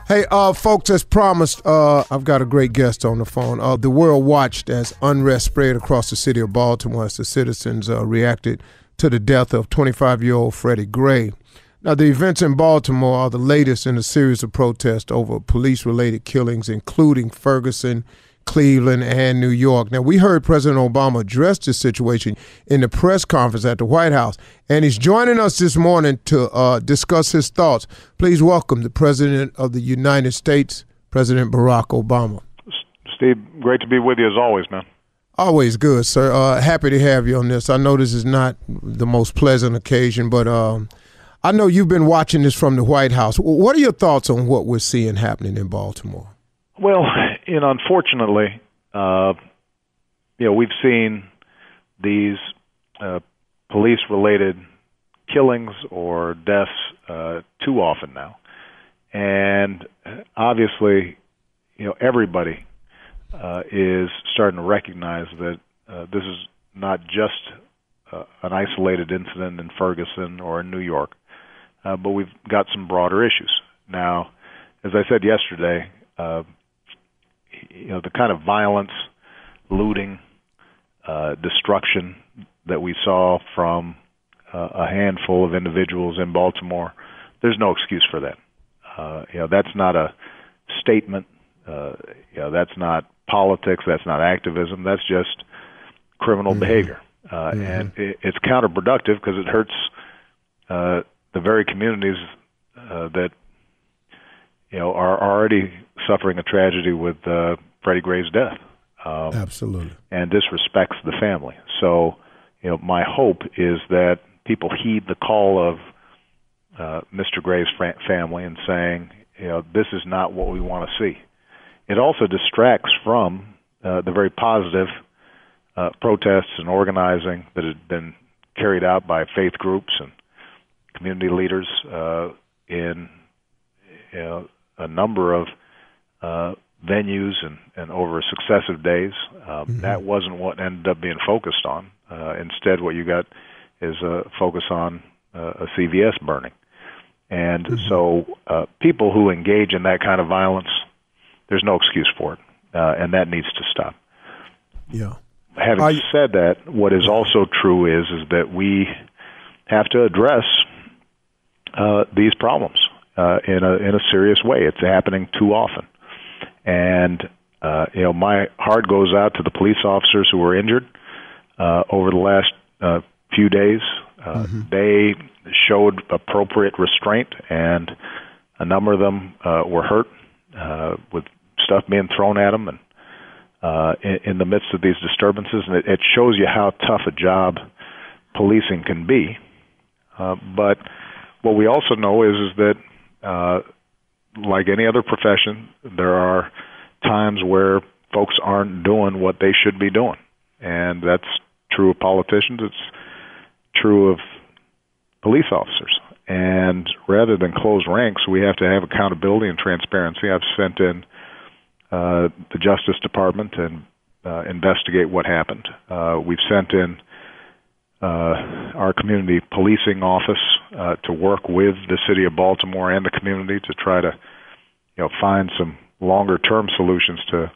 Hey, folks, as promised, I've got a great guest on the phone. The world watched as unrest spread across the city of Baltimore as the citizens reacted to the death of 25-year-old Freddie Gray. Now, the events in Baltimore are the latest in a series of protests over police-related killings, including Ferguson, Cleveland, and New York. Now, we heard President Obama address this situation in the press conference at the White House, and he's joining us this morning to discuss his thoughts. Please welcome the President of the United States, President Barack Obama. Steve, great to be with you as always, man. Always good, sir. Happy to have you on this. I know this is not the most pleasant occasion, but I know you've been watching this from the White House. What are your thoughts on what we're seeing happening in Baltimore? Well, unfortunately, we've seen these police-related killings or deaths too often now, and obviously, everybody is starting to recognize that this is not just an isolated incident in Ferguson or in New York, but we've got some broader issues. Now, as I said yesterday, the kind of violence, looting, destruction that we saw from a handful of individuals in Baltimore, there's no excuse for that. That's not a statement. That's not politics. That's not activism. That's just criminal behavior. And it's counterproductive because it hurts the very communities that are already suffering a tragedy with Freddie Gray's death. Absolutely. And disrespects the family. So, my hope is that people heed the call of Mr. Gray's family and saying, this is not what we want to see. It also distracts from the very positive protests and organizing that had been carried out by faith groups and community leaders in a number of venues and over successive days. That wasn't what ended up being focused on. Instead, what you got is a focus on a CVS burning. And so people who engage in that kind of violence, there's no excuse for it, and that needs to stop. Yeah. Having said that, what is also true is that we have to address these problems in a serious way. It's happening too often. And, my heart goes out to the police officers who were injured over the last few days. They showed appropriate restraint, and a number of them were hurt with stuff being thrown at them and in the midst of these disturbances. And it shows you how tough a job policing can be. But what we also know is that like any other profession, there are times where folks aren't doing what they should be doing. And that's true of politicians. It's true of police officers. And rather than close ranks, we have to have accountability and transparency. I've sent in the Justice Department and investigate what happened. We've sent in our community policing office to work with the city of Baltimore and the community to try to find some longer-term solutions to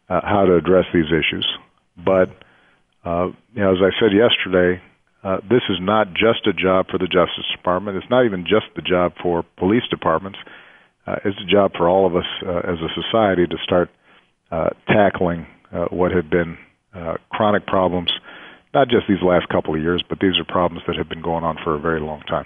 how to address these issues. But as I said yesterday, this is not just a job for the Justice Department. It's not even just the job for police departments. It's a job for all of us as a society to start tackling what have been chronic problems, not just these last couple of years, but these are problems that have been going on for a very long time.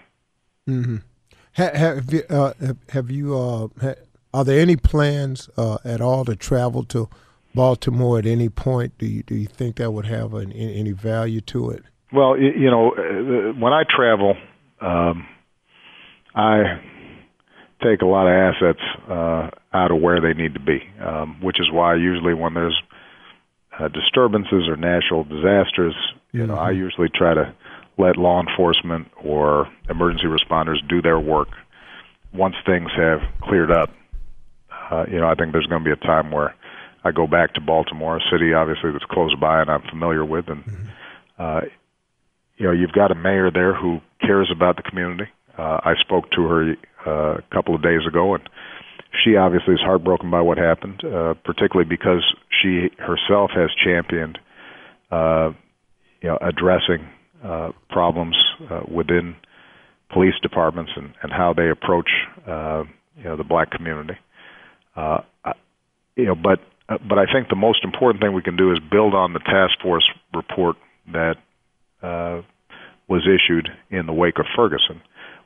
Are there any plans at all to travel to Baltimore at any point? Do you think that would have any value to it? Well, when I travel, I take a lot of assets out of where they need to be, which is why usually when there's disturbances or natural disasters, I usually try to let law enforcement or emergency responders do their work. Once things have cleared up, I think there's going to be a time where I go back to Baltimore, a city obviously that's close by and I'm familiar with, and you've got a mayor there who cares about the community. I spoke to her a couple of days ago, and She obviously is heartbroken by what happened, particularly because she herself has championed, addressing problems within police departments and how they approach, the black community. But I think the most important thing we can do is build on the task force report that was issued in the wake of Ferguson,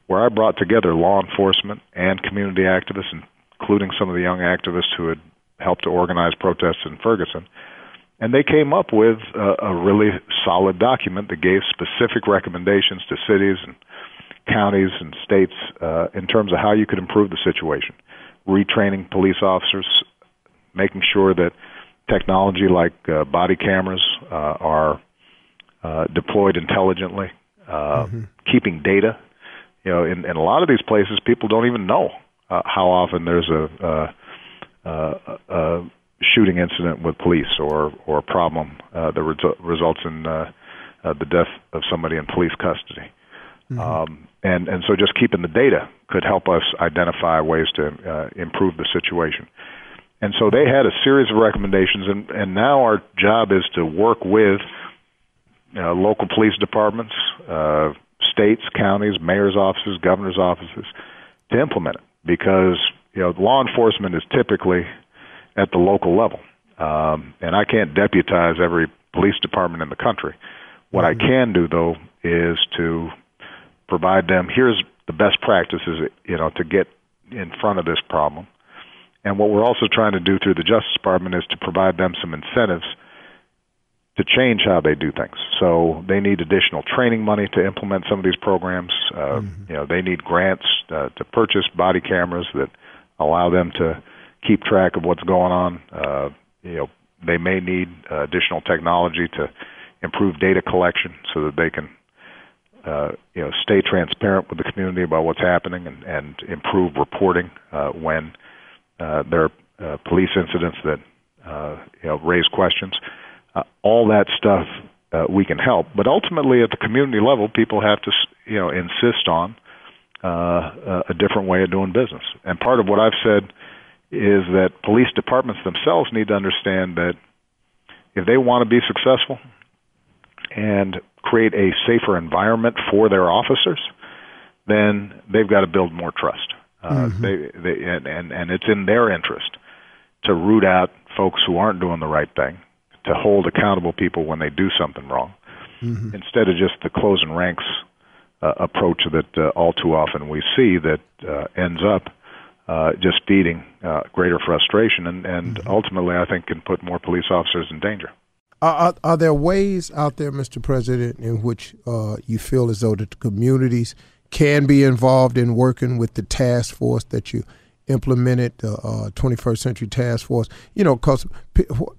where I brought together law enforcement and community activists, including some of the young activists who had helped to organize protests in Ferguson. And they came up with a really solid document that gave specific recommendations to cities and counties and states in terms of how you could improve the situation. Retraining police officers, making sure that technology like body cameras are deployed intelligently, keeping data. In a lot of these places, people don't even know how often there's a shooting incident with police or a problem that results in the death of somebody in police custody. And so just keeping the data could help us identify ways to improve the situation. And so they had a series of recommendations, and now our job is to work with local police departments, states, counties, mayor's offices, governor's offices to implement it, because law enforcement is typically at the local level, and I can't deputize every police department in the country. What I can do, though, is to provide them, here's the best practices, to get in front of this problem. And what we're also trying to do through the Justice Department is to provide them some incentives to change how they do things. So they need additional training money to implement some of these programs. They need grants to purchase body cameras that allow them to keep track of what's going on. They may need additional technology to improve data collection so that they can stay transparent with the community about what's happening and improve reporting when there are police incidents that raise questions. All that stuff we can help, but ultimately at the community level, people have to insist on a different way of doing business. And part of what I've said is that police departments themselves need to understand that if they want to be successful and create a safer environment for their officers, then they've got to build more trust. And it's in their interest to root out folks who aren't doing the right thing, to hold accountable people when they do something wrong, instead of just the closing ranks approach that all too often we see that ends up just feeding greater frustration and ultimately, I think, can put more police officers in danger. Are there ways out there, Mr. President, in which you feel as though the communities can be involved in working with the task force that you implemented, the 21st Century Task Force? Because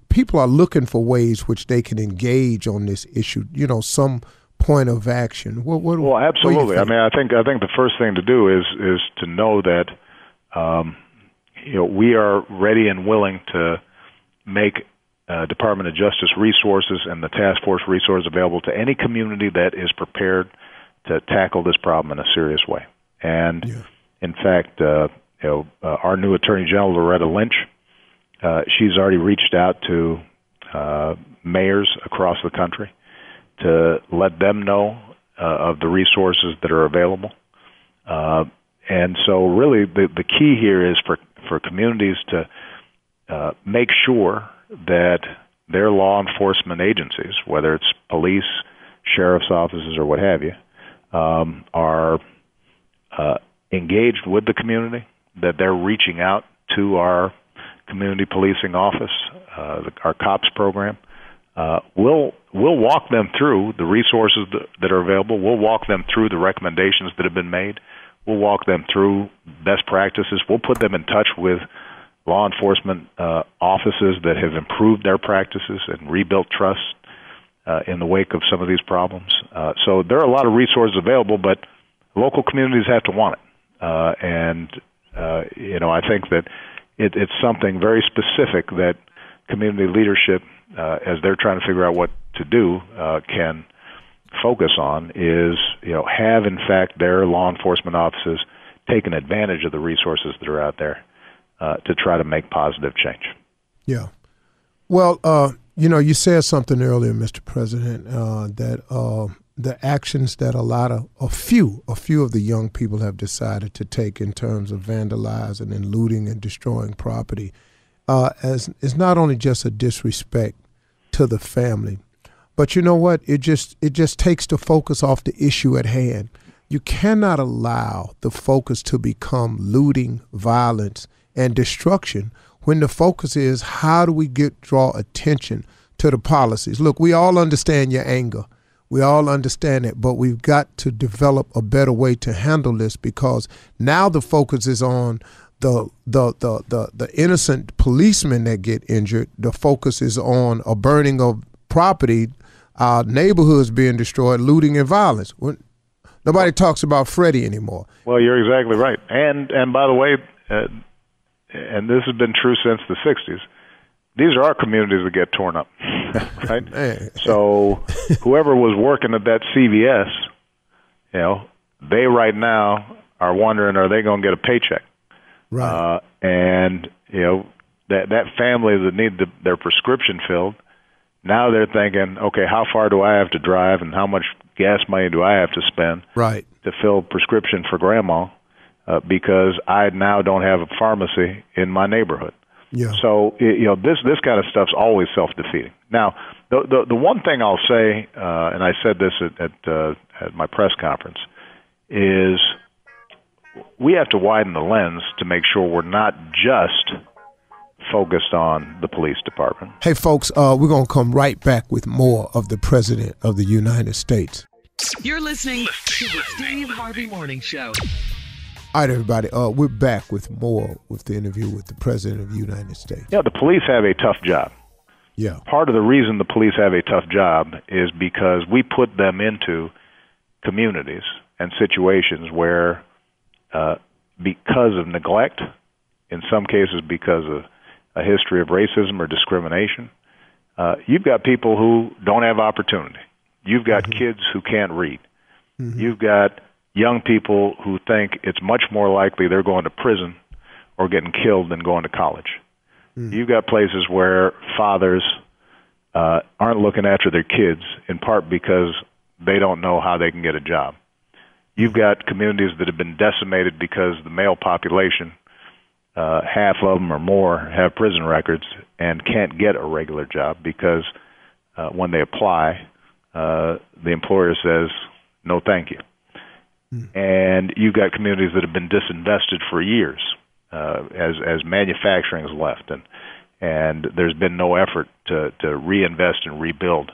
people are looking for ways which they can engage on this issue, some point of action. Well, absolutely. I mean, I think the first thing to do is to know that we are ready and willing to make Department of Justice resources and the task force resources available to any community that is prepared to tackle this problem in a serious way. And in fact, our new Attorney General, Loretta Lynch, she's already reached out to mayors across the country to let them know of the resources that are available. And so really the key here is for communities to make sure that their law enforcement agencies, whether it's police, sheriff's offices, or what have you, are engaged with the community, that they're reaching out to our community policing office, our COPS program. We'll walk them through the resources that are available. We'll walk them through the recommendations that have been made. We'll walk them through best practices. We'll put them in touch with law enforcement offices that have improved their practices and rebuilt trust in the wake of some of these problems. So there are a lot of resources available, but local communities have to want it. I think that it's something very specific that community leadership, as they're trying to figure out what to do, can focus on is, have in fact their law enforcement offices taken advantage of the resources that are out there, to try to make positive change. Yeah. Well, you said something earlier, Mr. President, that the actions that a few of the young people have decided to take in terms of vandalizing and looting and destroying property is not only just a disrespect to the family, but you know what? It just takes the focus off the issue at hand. You cannot allow the focus to become looting, violence, and destruction when the focus is how do we draw attention to the policies. Look, we all understand your anger. We all understand it, but we've got to develop a better way to handle this, because now the focus is on the innocent policemen that get injured. The focus is on a burning of property, neighborhoods being destroyed, looting and violence. Nobody talks about Freddie anymore. Well, you're exactly right. And by the way, and this has been true since the 60s, these are our communities that get torn up, right? So whoever was working at that CVS, they right now are wondering, are they going to get a paycheck? Right. And, that family that need their prescription filled, now they're thinking, okay, how far do I have to drive and how much gas money do I have to spend to fill prescription for grandma because I now don't have a pharmacy in my neighborhood. Yeah. So this kind of stuff's always self-defeating. Now, the one thing I'll say, and I said this at my press conference, is we have to widen the lens to make sure we're not just focused on the police department. Hey, folks, we're going to come right back with more of the President of the United States. You're listening to the Steve Harvey Morning Show. All right, everybody, we're back with more with the interview with the President of the United States. Yeah, the police have a tough job. Yeah. Part of the reason the police have a tough job is because we put them into communities and situations where, because of neglect, in some cases because of a history of racism or discrimination, you've got people who don't have opportunity. You've got kids who can't read. You've got young people who think it's much more likely they're going to prison or getting killed than going to college. You've got places where fathers aren't looking after their kids, in part because they don't know how they can get a job. You've got communities that have been decimated because the male population, half of them or more, have prison records and can't get a regular job because when they apply, the employer says, no, thank you. And you've got communities that have been disinvested for years as manufacturing has left, and there's been no effort to reinvest and rebuild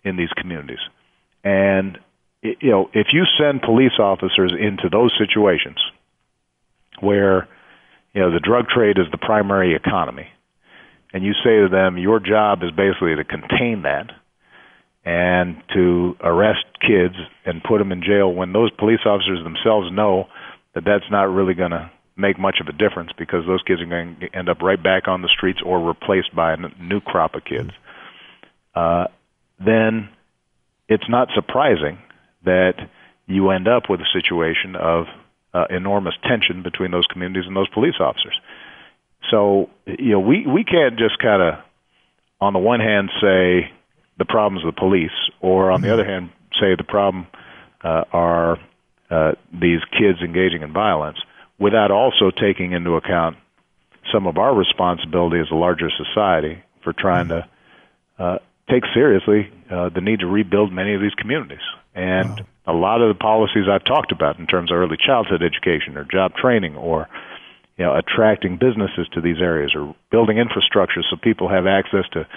in these communities. And if you send police officers into those situations where the drug trade is the primary economy, and you say to them, your job is basically to contain that and to arrest kids and put them in jail, when those police officers themselves know that that's not really going to make much of a difference because those kids are going to end up right back on the streets or replaced by a new crop of kids, then it's not surprising that you end up with a situation of enormous tension between those communities and those police officers. So, we can't just kind of, on the one hand, say the problem's the police, or on the other hand, say the problem are these kids engaging in violence, without also taking into account some of our responsibility as a larger society for trying to take seriously the need to rebuild many of these communities. And a lot of the policies I've talked about in terms of early childhood education or job training or attracting businesses to these areas or building infrastructure so people have access to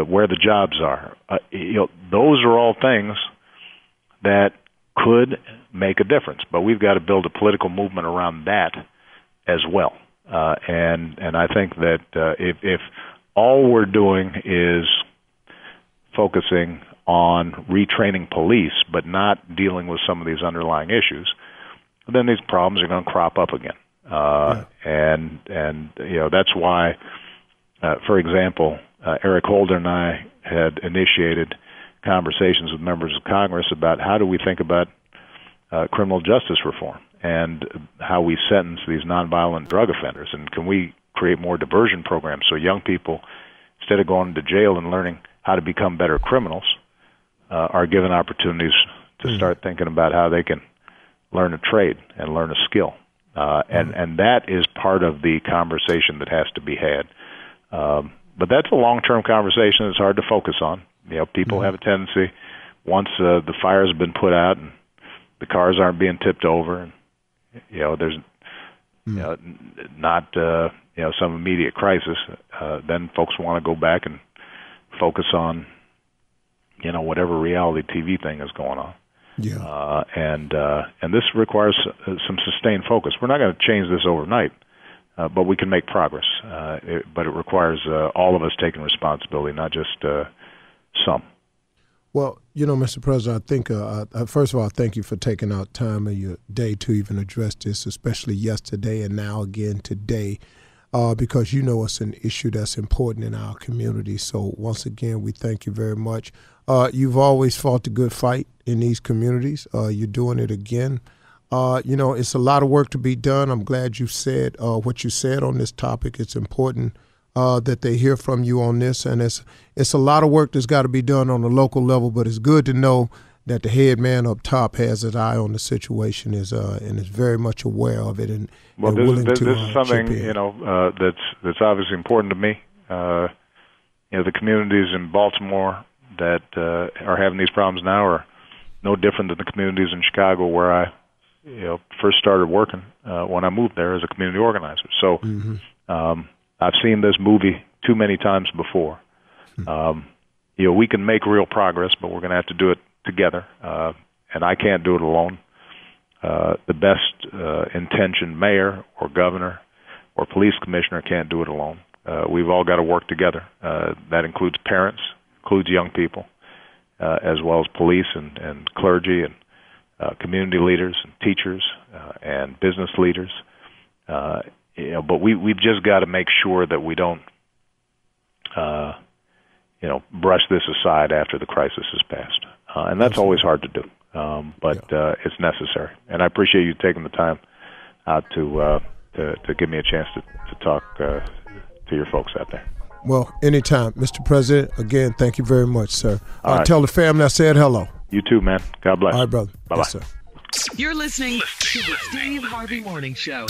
where the jobs are. Those are all things that could make a difference, but we've got to build a political movement around that as well. And I think that if all we're doing is focusing on retraining police but not dealing with some of these underlying issues, then these problems are going to crop up again. And that's why, for example, Eric Holder and I had initiated conversations with members of Congress about how do we think about criminal justice reform. and how we sentence these nonviolent drug offenders, and can we create more diversion programs so young people, instead of going to jail and learning how to become better criminals, are given opportunities to start thinking about how they can learn a trade and learn a skill. And that is part of the conversation that has to be had. But that's a long-term conversation that's hard to focus on. People have a tendency, once the fire has been put out and the cars aren't being tipped over, and there's not some immediate crisis, then folks want to go back and focus on whatever reality TV thing is going on. Yeah. And this requires some sustained focus. We're not going to change this overnight, but we can make progress. But it requires all of us taking responsibility, not just some. Well, Mr. President, I think, first of all, thank you for taking out time of your day to even address this, especially yesterday and now again today, because it's an issue that's important in our community. So once again, we thank you very much. You've always fought the good fight in these communities. You're doing it again. It's a lot of work to be done. I'm glad you said what you said on this topic. It's important that they hear from you on this, and it's a lot of work that's got to be done on the local level, but it's good to know that the head man up top has his eye on the situation and is very much aware of it and willing to this is something that's obviously important to me. The communities in Baltimore that are having these problems now are no different than the communities in Chicago where I first started working when I moved there as a community organizer. So I've seen this movie too many times before. We can make real progress, but we're going to have to do it together, and I can't do it alone. The best intentioned mayor or governor or police commissioner can't do it alone. We've all got to work together. That includes parents, includes young people, as well as police and clergy and community leaders and teachers and business leaders. But we've just got to make sure that we don't, brush this aside after the crisis has passed. And that's always hard to do, but it's necessary. And I appreciate you taking the time out to give me a chance to talk to your folks out there. Well, anytime. Mr. President, again, thank you very much, sir. Right. Tell the family I said hello. You too, man. God bless. All right, brother. Bye-bye. Yes, sir. You're listening to the Steve Harvey Morning Show.